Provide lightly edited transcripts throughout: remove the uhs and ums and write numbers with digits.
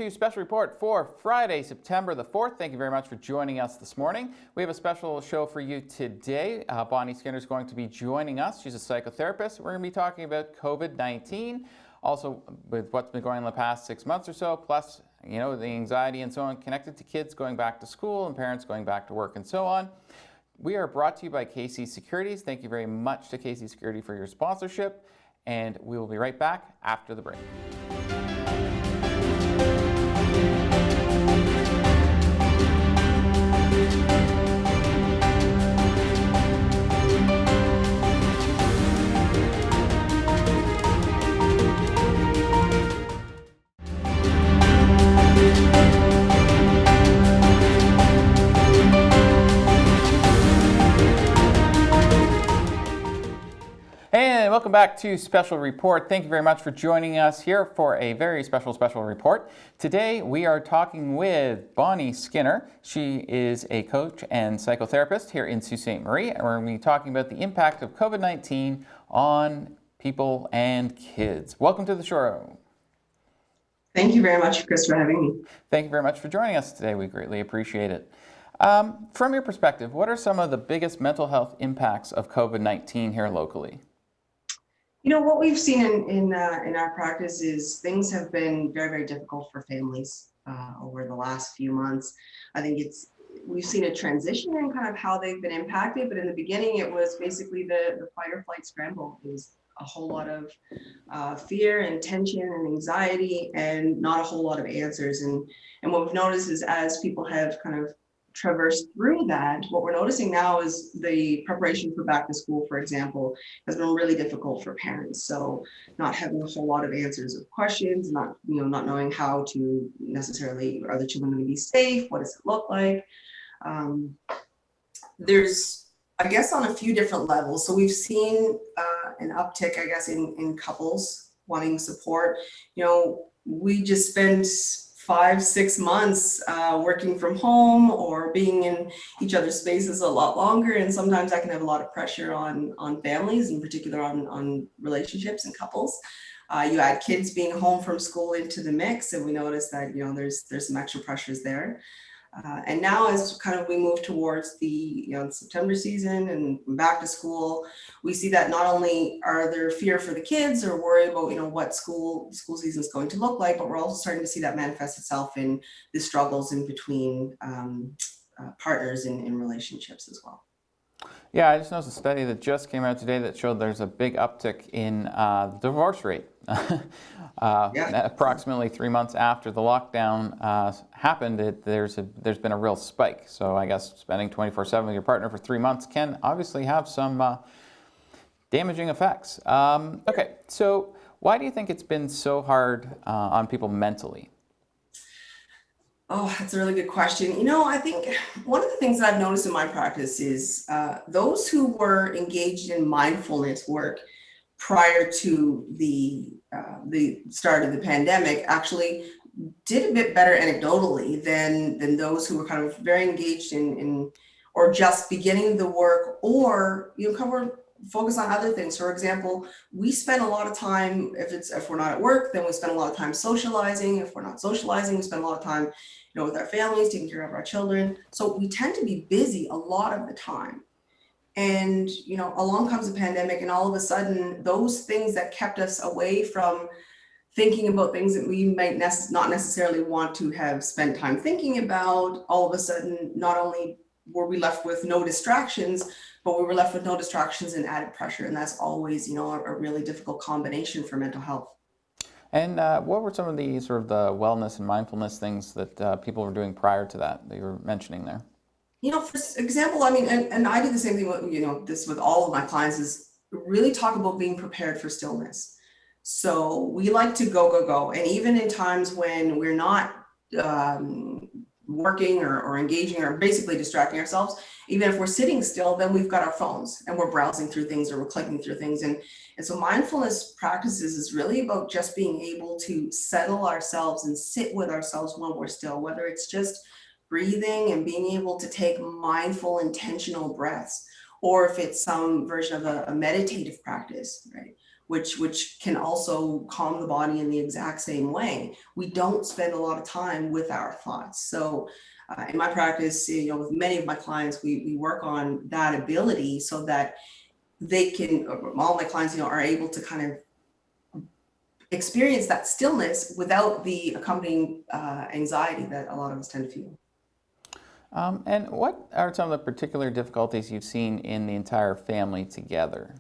to Special Report for Friday, September the 4th. Thank you very much for joining us this morning. We have a special show for you today. Bonnie Skinner is going to be joining us. She's a psychotherapist. We're going to be talking about COVID-19, also with what's been going on in the past 6 months or so, plus, the anxiety and so on connected to kids going back to school and parents going back to work and so on. We are brought to you by KC Securities. Thank you very much to KC Security for your sponsorship, and we will be right back after the break. And welcome back to Special Report. Thank you very much for joining us here for a very special report. Today we are talking with Bonnie Skinner. She is a coach and psychotherapist here in Sault Ste. Marie, and we're going to be talking about the impact of COVID-19 on people and kids. Welcome to the show. Thank you very much, Chris, for having me. Thank you very much for joining us today. We greatly appreciate it. From your perspective, what are some of the biggest mental health impacts of COVID-19 here locally? What we've seen in our practice is things have been very, very difficult for families over the last few months. I think we've seen a transition in kind of how they've been impacted, but in the beginning it was basically the fight or flight scramble. It was a whole lot of fear and tension and anxiety and not a whole lot of answers. And what we've noticed is as people have kind of traversed through that, what we're noticing now is the preparation for back to school, for example, has been really difficult for parents. So not having a whole lot of answers of questions, not knowing how to necessarily, are the children going to be safe? What does it look like? There's, I guess, on a few different levels. So we've seen an uptick, I guess, in couples wanting support. We just spent 5-6 months working from home or being in each other's spaces a lot longer, and sometimes that can have a lot of pressure on families, in particular on relationships and couples. You add kids being home from school into the mix, and we notice that there's some extra pressures there. And now as kind of we move towards the September season and back to school, we see that not only are there fear for the kids or worry about what school season is going to look like, but we're also starting to see that manifest itself in the struggles in between partners in relationships as well. Yeah, I just noticed a study that just came out today that showed there's a big uptick in the divorce rate. Approximately 3 months after the lockdown happened, there's been a real spike. So I guess spending 24/7 with your partner for 3 months can obviously have some damaging effects. Okay, so why do you think it's been so hard on people mentally? Oh, that's a really good question. I think one of the things that I've noticed in my practice is those who were engaged in mindfulness work prior to the start of the pandemic actually did a bit better anecdotally than those who were kind of very engaged in or just beginning the work or focus on other things. For example, we spend a lot of time, if we're not at work, then we spend a lot of time socializing. If we're not socializing, we spend a lot of time with our families, taking care of our children. So we tend to be busy a lot of the time. And, along comes the pandemic, and all of a sudden, those things that kept us away from thinking about things that we might not necessarily want to have spent time thinking about, all of a sudden, not only were we left with no distractions, but we were left with no distractions and added pressure. And that's always, a really difficult combination for mental health. And what were some of the sort of the wellness and mindfulness things that people were doing prior to that you were mentioning there? For example, and I do the same thing with, this with all of my clients, is really talk about being prepared for stillness. So we like to go. And even in times when we're not working or engaging or basically distracting ourselves, even if we're sitting still, then we've got our phones and we're browsing through things or we're clicking through things. And so mindfulness practices is really about just being able to settle ourselves and sit with ourselves when we're still, whether it's just breathing and being able to take mindful, intentional breaths, or if it's some version of a meditative practice, right? which can also calm the body in the exact same way. We don't spend a lot of time with our thoughts. So in my practice, with many of my clients, we work on that ability so that they can, all my clients, are able to kind of experience that stillness without the accompanying anxiety that a lot of us tend to feel. And what are some of the particular difficulties you've seen in the entire family together?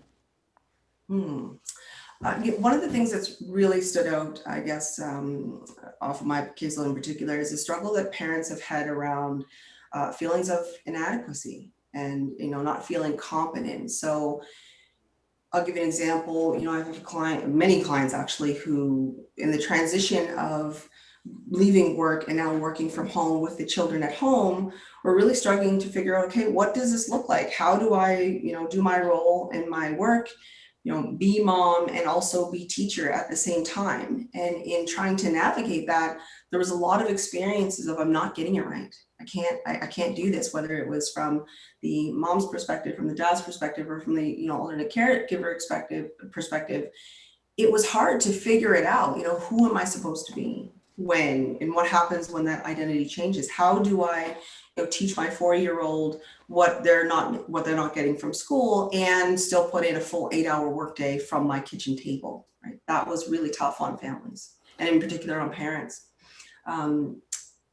One of the things that's really stood out, I guess, off of my caseload in particular, is the struggle that parents have had around feelings of inadequacy and, not feeling competent. So I'll give you an example. I have many clients actually, who in the transition of leaving work and now working from home with the children at home, we're really struggling to figure out, okay, what does this look like? How do I, do my role in my work, be mom and also be teacher at the same time? And in trying to navigate that, there was a lot of experiences of, I'm not getting it right. I can't do this, whether it was from the mom's perspective, from the dad's perspective, or from the, alternate caregiver perspective. It was hard to figure it out. Who am I supposed to be? When, and what happens when that identity changes? How do I teach my 4-year-old what they're not getting from school and still put in a full 8-hour workday from my kitchen table, right? That was really tough on families, and in particular on parents.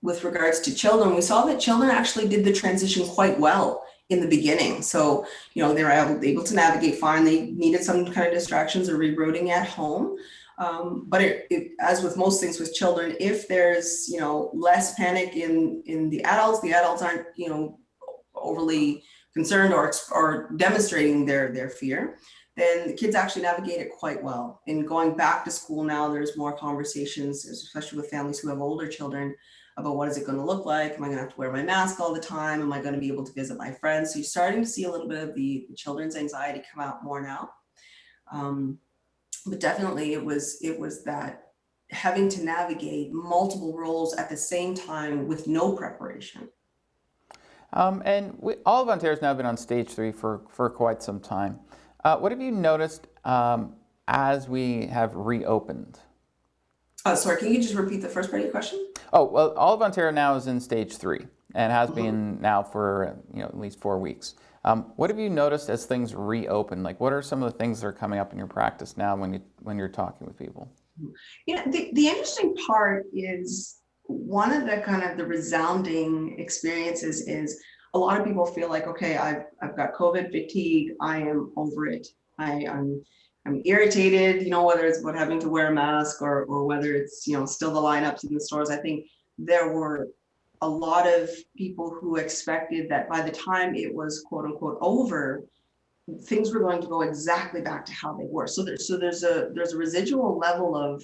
With regards to children, we saw that children actually did the transition quite well in the beginning. So, they were able to navigate fine. They needed some kind of distractions or rerouting at home. But as with most things with children, if there's, less panic in the adults aren't, overly concerned or demonstrating their fear, then the kids actually navigate it quite well. And going back to school now, there's more conversations, especially with families who have older children, about what is it going to look like? Am I going to have to wear my mask all the time? Am I going to be able to visit my friends? So you're starting to see a little bit of the children's anxiety come out more now. But definitely it was that having to navigate multiple roles at the same time with no preparation. And all of Ontario's now been on stage 3 for quite some time. What have you noticed as we have reopened? Sorry, can you just repeat the first part of your question? Oh, well, all of Ontario now is in stage 3 and has been now for at least 4 weeks. What have you noticed as things reopen? Like, what are some of the things that are coming up in your practice now when you're talking with people? The interesting part is one of the kind of the resounding experiences is a lot of people feel like, okay, I've got COVID fatigue. I am over it. I'm irritated, whether it's about having to wear a mask or whether it's, still the lineups in the stores. I think there were a lot of people who expected that by the time it was quote unquote over, things were going to go exactly back to how they were. So there's a residual level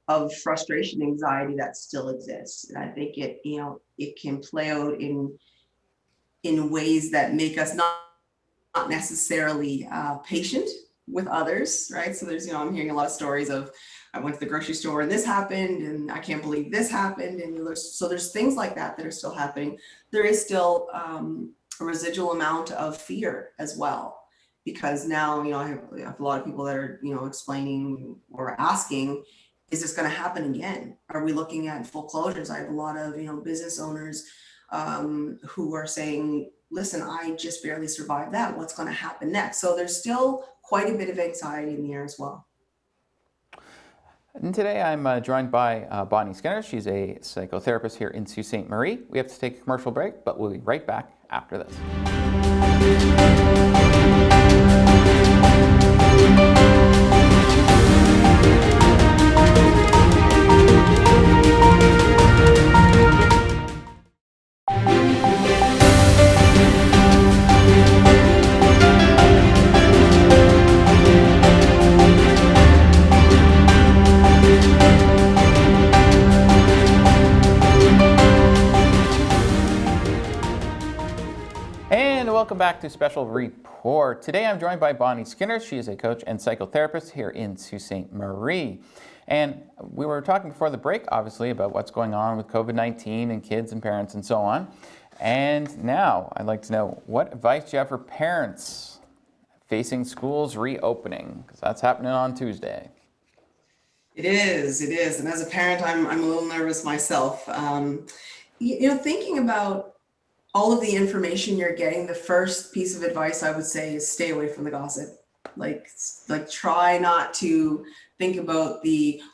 of frustration, anxiety that still exists. And I think it can play out in ways that make us not necessarily patient with others, right? So there's, I'm hearing a lot of stories of, I went to the grocery store and this happened and I can't believe this happened. And there's things like that are still happening. There is still a residual amount of fear as well, because now, I have a lot of people that are, explaining or asking, is this going to happen again? Are we looking at full closures? I have a lot of, business owners who are saying, listen, I just barely survived that. What's going to happen next? So there's still quite a bit of anxiety in the air as well. And today I'm joined by Bonnie Skinner. She's a psychotherapist here in Sault Ste. Marie. We have to take a commercial break, but we'll be right back after this. Welcome back to Special Report. Today I'm joined by Bonnie Skinner. She is a coach and psychotherapist here in Sault Ste. Marie. And we were talking before the break, obviously, about what's going on with COVID-19 and kids and parents and so on. And now I'd like to know, what advice do you have for parents facing schools reopening? Because that's happening on Tuesday. It is. And as a parent, I'm a little nervous myself. Thinking about all of the information you're getting, the first piece of advice I would say is stay away from the gossip. Like try not to think about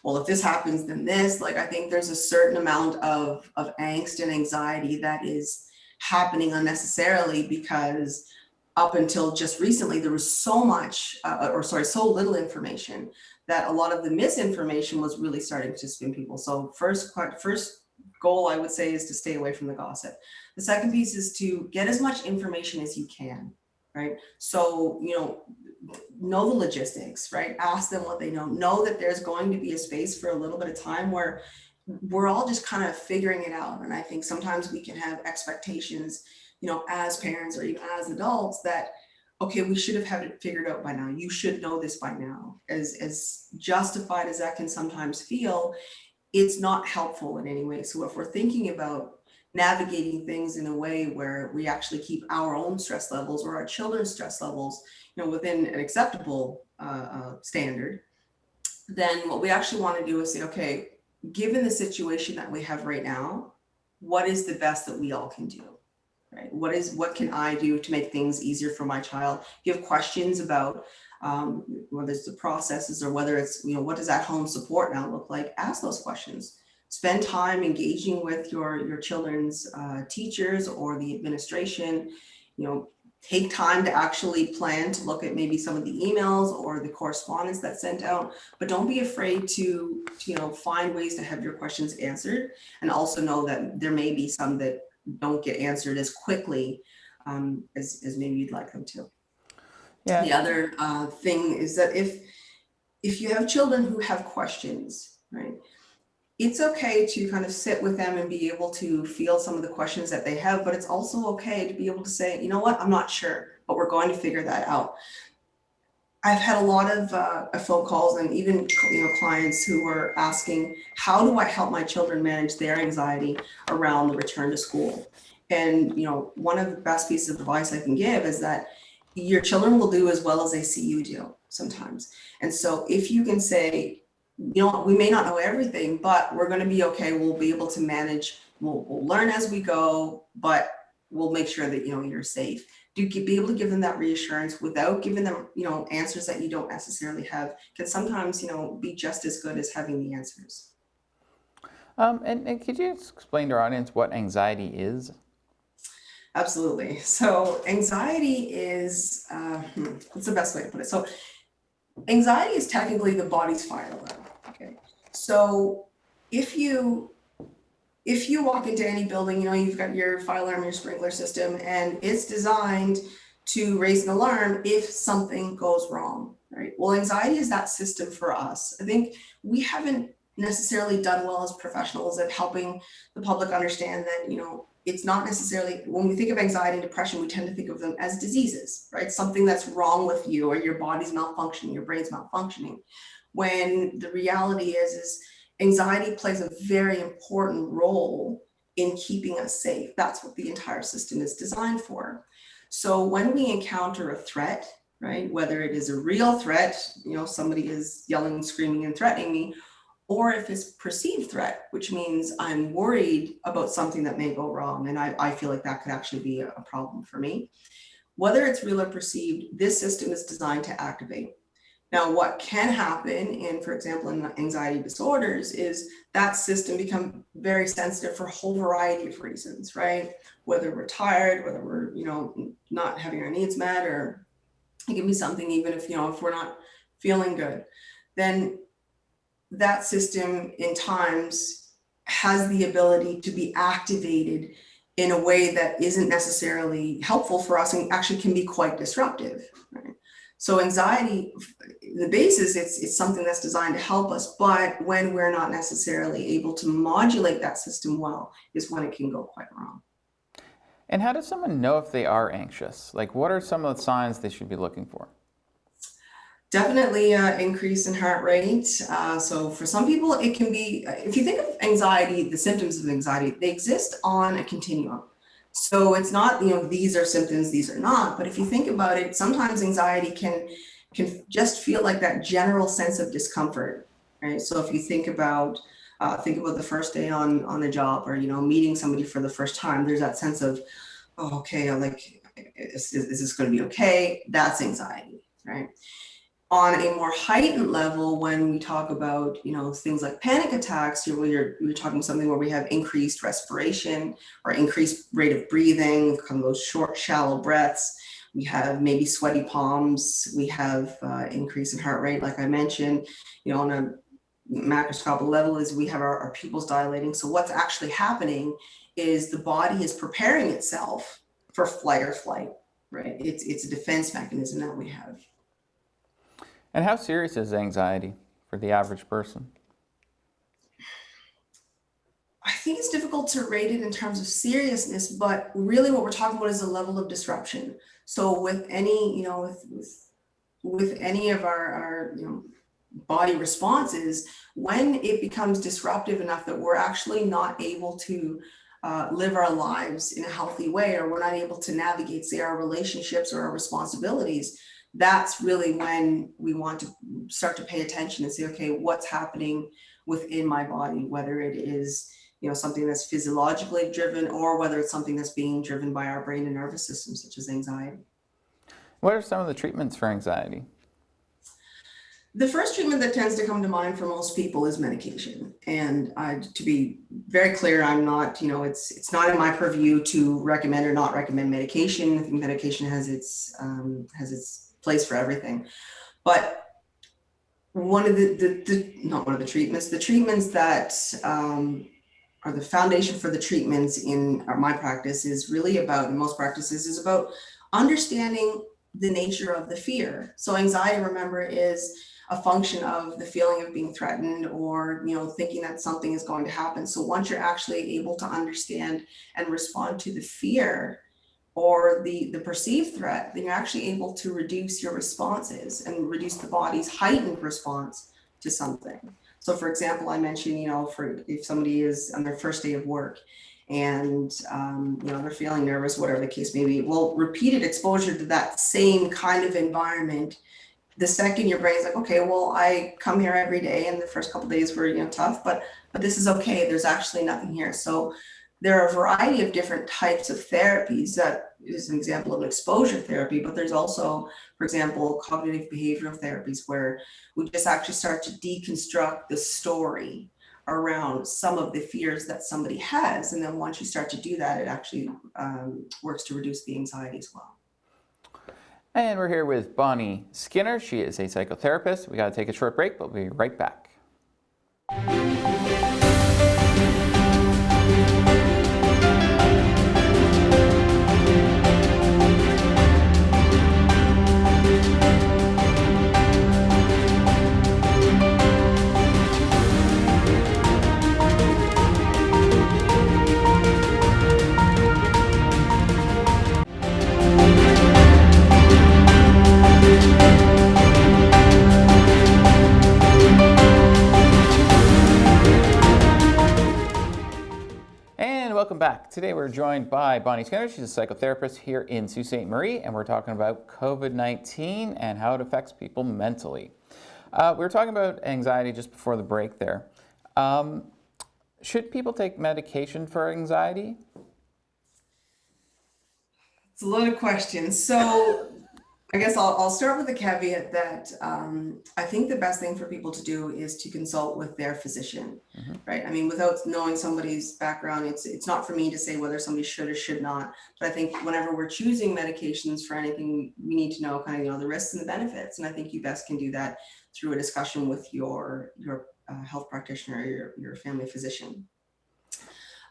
well, if this happens, then this. Like, I think there's a certain amount of angst and anxiety that is happening unnecessarily, because up until just recently, there was so little information that a lot of the misinformation was really starting to spin people. So first goal I would say is to stay away from the gossip. The second piece is to get as much information as you can, right? So, know the logistics, right? Ask them what they know. Know that there's going to be a space for a little bit of time where we're all just kind of figuring it out. And I think sometimes we can have expectations, as parents or even as adults, that, okay, we should have had it figured out by now. You should know this by now. As justified as that can sometimes feel, it's not helpful in any way. So if we're thinking about navigating things in a way where we actually keep our own stress levels or our children's stress levels, within an acceptable standard, then what we actually want to do is say, okay, given the situation that we have right now, what is the best that we all can do? Right? What can I do to make things easier for my child? If you have questions about whether it's the processes or whether it's, what does that home support now look like? Ask those questions. Spend time engaging with your children's teachers or the administration. Take time to actually plan to look at maybe some of the emails or the correspondence that's sent out, but don't be afraid to find ways to have your questions answered, and also know that there may be some that don't get answered as quickly as maybe you'd like them to. Yeah. The other thing is that if you have children who have questions, right, it's okay to kind of sit with them and be able to feel some of the questions that they have, but it's also okay to be able to say, you know what, I'm not sure, but we're going to figure that out. I've had a lot of phone calls and even clients who were asking, how do I help my children manage their anxiety around the return to school? And one of the best pieces of advice I can give is that your children will do as well as they see you do sometimes. And so if you can say, we may not know everything, but we're going to be okay. We'll be able to manage. We'll learn as we go, but we'll make sure that you're safe. Be able to give them that reassurance without giving them answers that you don't necessarily have, can sometimes be just as good as having the answers. And could you explain to our audience what anxiety is? Absolutely. So anxiety is what's the best way to put it? So anxiety is technically the body's fire alarm. Okay. So if you walk into any building, you've got your fire alarm, your sprinkler system, and it's designed to raise an alarm if something goes wrong, right? Well, anxiety is that system for us. I think we haven't necessarily done well as professionals at helping the public understand that, it's not necessarily, when we think of anxiety and depression, we tend to think of them as diseases, right? Something that's wrong with you, or your body's malfunctioning, your brain's malfunctioning. When the reality is anxiety plays a very important role in keeping us safe. That's what the entire system is designed for. So when we encounter a threat, right, whether it is a real threat, somebody is yelling, screaming, and threatening me, or if it's perceived threat, which means I'm worried about something that may go wrong, and I feel like that could actually be a problem for me. Whether it's real or perceived, this system is designed to activate. Now, what can happen for example, in anxiety disorders is that system become very sensitive for a whole variety of reasons, right? Whether we're tired, whether we're, not having our needs met, or it can be something even if we're not feeling good, then that system in times has the ability to be activated in a way that isn't necessarily helpful for us and actually can be quite disruptive, right? So anxiety, the basis, it's something that's designed to help us, but when we're not necessarily able to modulate that system well is when it can go quite wrong. And how does someone know if they are anxious? Like, what are some of the signs they should be looking for? Definitely increase in heart rate. So for some people, it can be, if you think of anxiety, the symptoms of anxiety, they exist on a continuum. So it's not, these are symptoms, these are not. But if you think about it, sometimes anxiety can just feel like that general sense of discomfort, right? So if you think about the first day on the job, or meeting somebody for the first time, there's that sense of, oh, okay, is this going to be okay? That's anxiety, right? On a more heightened level, when we talk about things like panic attacks, you're talking something where we have increased respiration or increased rate of breathing, kind of those short, shallow breaths. We have maybe sweaty palms. We have increase in heart rate, like I mentioned. On a macroscopic level, is we have our pupils dilating. So what's actually happening is the body is preparing itself for flight or flight, right? It's a defense mechanism that we have. And how serious is anxiety for the average person? I think it's difficult to rate it in terms of seriousness, but really what we're talking about is a level of disruption. So with any, with any of our body responses, when it becomes disruptive enough that we're actually not able to live our lives in a healthy way, or we're not able to navigate, say, our relationships or our responsibilities, that's really when we want to start to pay attention and say, okay, what's happening within my body, whether it is something that's physiologically driven, or whether it's something that's being driven by our brain and nervous system, such as anxiety. What are some of the treatments for anxiety? The first treatment that tends to come to mind for most people is medication. And to be very clear, I'm not, it's not in my purview to recommend or not recommend medication. I think medication has its place for everything. But one of the treatments that are the foundation for the treatments in my practice is really about, in most practices, is about understanding the nature of the fear. So anxiety, remember, is a function of the feeling of being threatened, or thinking that something is going to happen. So once you're actually able to understand and respond to the fear or the perceived threat, then you're actually able to reduce your responses and reduce the body's heightened response to something. So for example, I mentioned, for if somebody is on their first day of work and they're feeling nervous, whatever the case may be, well, repeated exposure to that same kind of environment, the second your brain's like, okay, well, I come here every day, and the first couple of days were tough, but this is okay. There's actually nothing here. So there are a variety of different types of therapies. That is an example of exposure therapy, but there's also, for example, cognitive behavioral therapies, where we just actually start to deconstruct the story around some of the fears that somebody has. And then once you start to do that, it actually works to reduce the anxiety as well. And we're here with Bonnie Skinner. She is a psychotherapist. We got to take a short break, but we'll be right back. Welcome back. Today we're joined by Bonnie Skinner. She's a psychotherapist here in Sault Ste. Marie, and we're talking about COVID-19 and how it affects people mentally. We were talking about anxiety just before the break there. Should people take medication for anxiety? It's a loaded question. So I guess I'll start with the caveat that I think the best thing for people to do is to consult with their physician, right? I mean, without knowing somebody's background, it's not for me to say whether somebody should or should not. But I think whenever we're choosing medications for anything, we need to know kind of the risks and the benefits. And I think you best can do that through a discussion with your health practitioner or your family physician.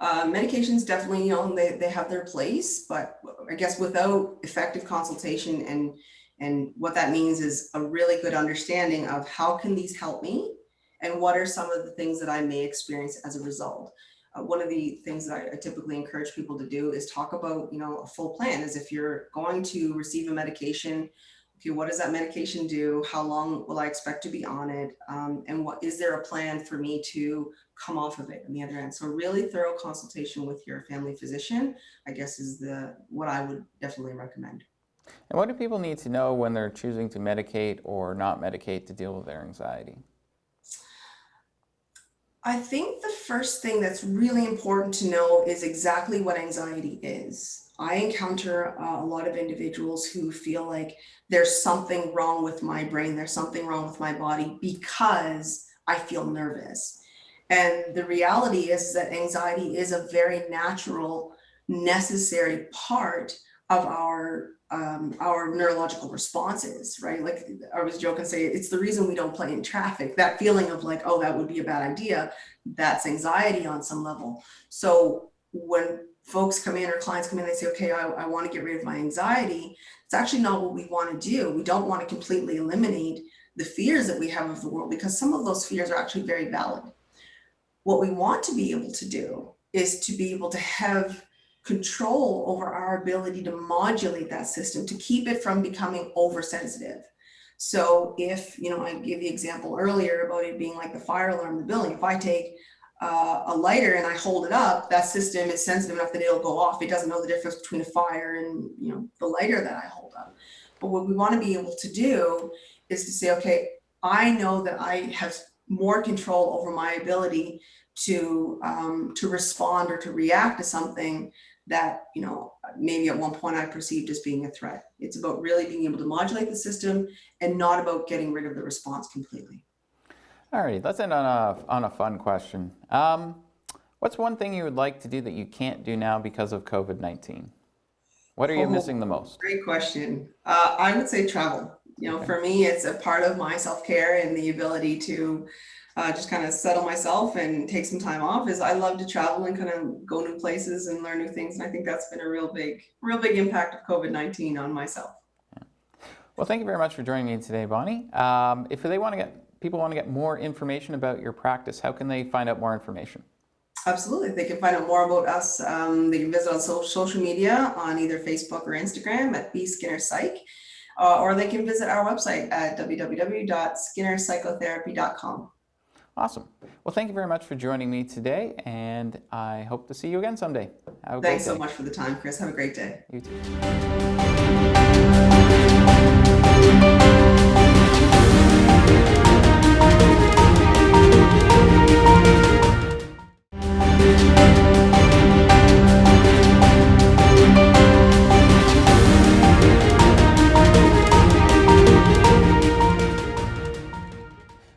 Medications definitely, they have their place, but I guess without effective consultation, and what that means is a really good understanding of how can these help me, and what are some of the things that I may experience as a result. One of the things that I typically encourage people to do is talk about, a full plan. As if you're going to receive a medication, okay, what does that medication do? How long will I expect to be on it? And what is there a plan for me to come off of it on the other end? So really thorough consultation with your family physician, I guess, is what I would definitely recommend. And what do people need to know when they're choosing to medicate or not medicate to deal with their anxiety? I think the first thing that's really important to know is exactly what anxiety is. I encounter a lot of individuals who feel like there's something wrong with my brain, there's something wrong with my body because I feel nervous. And the reality is that anxiety is a very natural, necessary part of our neurological responses, right? Like I was joking, say it's the reason we don't play in traffic. That feeling of like, oh, that would be a bad idea. That's anxiety on some level. So when folks come in or clients come in, they say, okay, I want to get rid of my anxiety. It's actually not what we want to do. We don't want to completely eliminate the fears that we have of the world, because some of those fears are actually very valid. What we want to be able to do is to be able to have control over our ability to modulate that system, to keep it from becoming oversensitive. So if, I gave the example earlier about it being like the fire alarm in the building. If I take a lighter and I hold it up, that system is sensitive enough that it'll go off. It doesn't know the difference between a fire and, the lighter that I hold up. But what we want to be able to do is to say, okay, I know that I have more control over my ability to respond or to react to something that, maybe at one point I perceived as being a threat. It's about really being able to modulate the system and not about getting rid of the response completely. All right, let's end on a fun question. What's one thing you would like to do that you can't do now because of COVID-19? What are you missing the most? Great question. I would say travel. Okay. For me, it's a part of my self-care and the ability to just kind of settle myself and take some time off. Is I love to travel and kind of go new places and learn new things. And I think that's been a real big impact of COVID-19 on myself. Yeah. Well, thank you very much for joining me today, Bonnie. If people want to get more information about your practice, how can they find out more information? Absolutely. They can find out more about us. They can visit on social media on either Facebook or Instagram at bskinnerpsych, or they can visit our website at www.skinnerpsychotherapy.com. Awesome. Well, thank you very much for joining me today, and I hope to see you again someday. Have a great day. Thanks so much for the time, Chris. Have a great day. You too.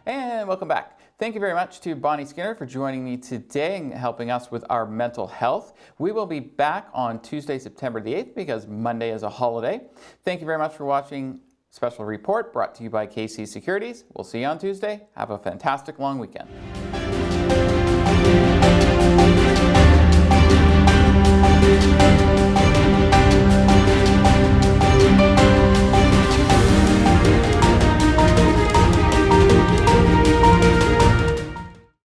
And welcome back. Thank you very much to Bonnie Skinner for joining me today and helping us with our mental health. We will be back on Tuesday, September the 8th, because Monday is a holiday. Thank you very much for watching Special Report, brought to you by KC Securities. We'll see you on Tuesday. Have a fantastic long weekend.